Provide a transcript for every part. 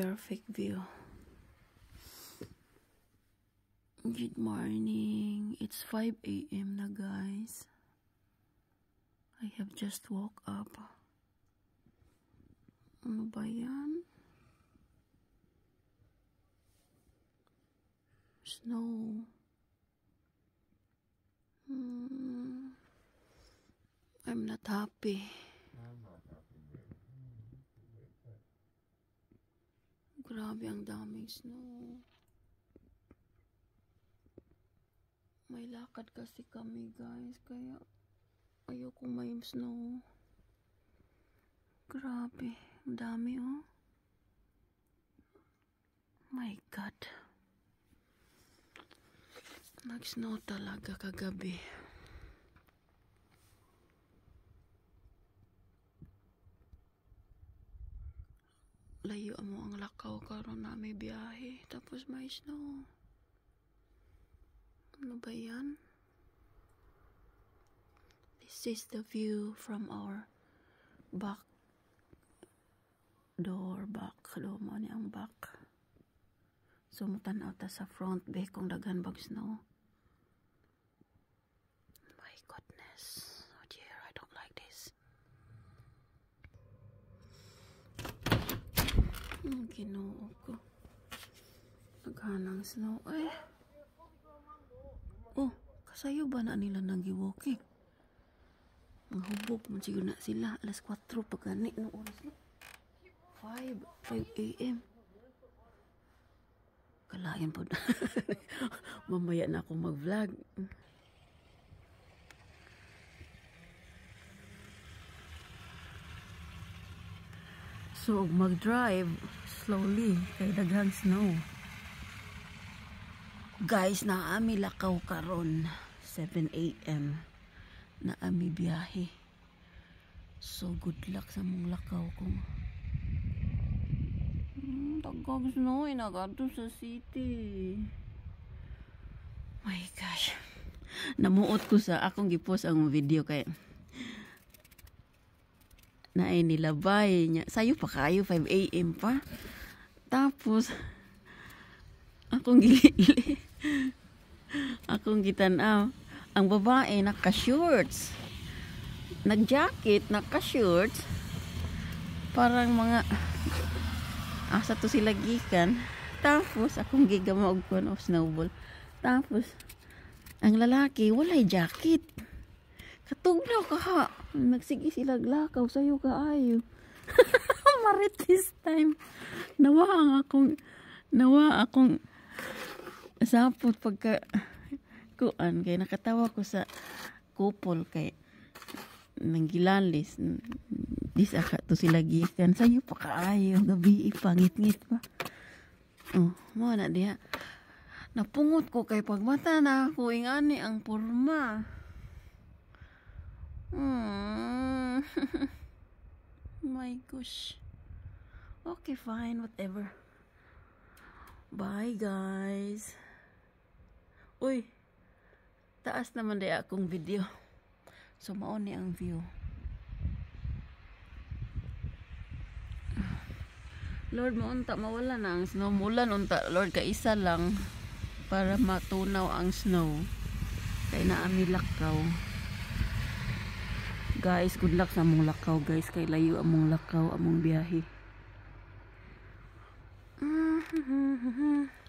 perfect view. Good morning. It's 5 a.m. na, guys. I have just woke up. Ano ba yan? Snow. I'm not happy. Grabe, ang daming snow. May lakad kasi kami, guys, kaya ayoko may snow. Grabe, ang dami, oh. My God. Nag-snow talaga kagabi. Layo mo ang lakaw karon na may biyahe, tapos may snow. Ano ba yan? This is the view from our back door. Mo ni ang back. So mutanaw ta sa front bay kung daghan bag snow. My goodness. Oh dear, I don't like this. Ginoo ko. Naghanang snow. Ay. Oh, kasayo ba na nila nag-walking? Mahubog man siguro na sila. Alas 4 pagkani ng oras na. 5 a.m. Kalayan po na. Mamaya na akong mag-vlog. So, mag-drive slowly kay daghang snow. Guys, naami lakaw karon 7 a.m. Naami biyahe. So, good luck sa mong lakaw kung tagag snow, inagato sa city. My gosh. Namuot ko sa akong gipost ang video kay naay nilabay niya. Sayo pa kayo, 5 a.m. pa. Tapos, akong gili. Akong gitanaw. Ang babae, naka-shorts. Nag-jacket, naka-shorts. Parang mga asa to sila gikan. Tapos, akong gigamog ko of snowball. Tapos, ang lalaki, walay jacket. Katugnaw ka ha. Nagsigi sila glakaw sa'yo kaayo. Marit this time. Nawa akong sapot pagka kuan kay nakatawa ko sa couple kay nanggilalis disaka to sila gikan sayo pa kaayo gabi pangit-ngit pa. Oh, mo na diha. Napungot ko kay pagmata na ako ingani ang porma. My gosh. Okay, fine, whatever. Bye, guys. Uy, taas naman day akong video. So, maon ni ang view. Lord, maunta, mawala na ang snow. Mulan, unta, Lord, kaisa lang para matunaw ang snow. Kaya naami lakaw. Guys, good luck sa among lakaw, guys. Kay layo among lakaw, among biyahe.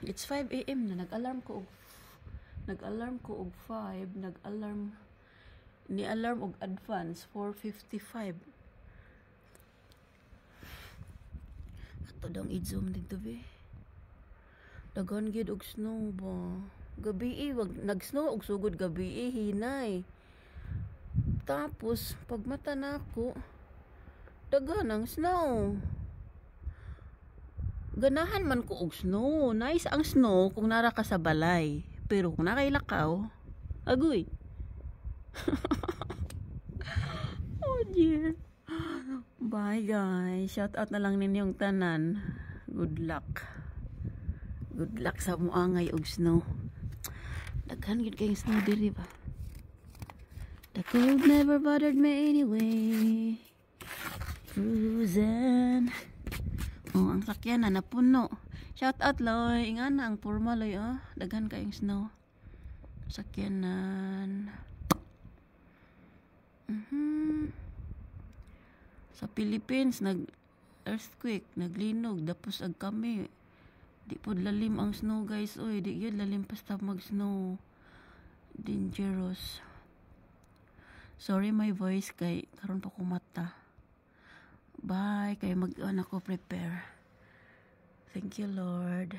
It's 5 a.m. na nag-alarm ko og 5, ni-alarm og advance 4:55. Ato dang i-zoom dito be. Dagan gid og snow ba. Gabi wag nag-snow og sugod gabi hinay. Tapos pagmata nako dagan ang snow. Ganahan man ko og snow. Nice ang snow kung nara ka sa balay. Pero kung nakailakaw, agoy. Oh dear. Bye guys. Shout out na lang ninyong tanan. Good luck. Good luck sa muangay og snow. Daghan gid kay snow diri ba. The cold never bothered me anyway. Frozen. Oh, ang sakyan na napuno. Shout out Loy. Inga na ang porma Loy oh. Daghan kayong snow. Sakyanan. Sa Philippines nag earthquake, naglinog, tapos ag kami. Di po lalim ang snow guys. Oy, di yun lalim basta mag snow. Dangerous. Sorry my voice kay karon pa ko mata. Bye kay mag ako prepare. Thank you Lord.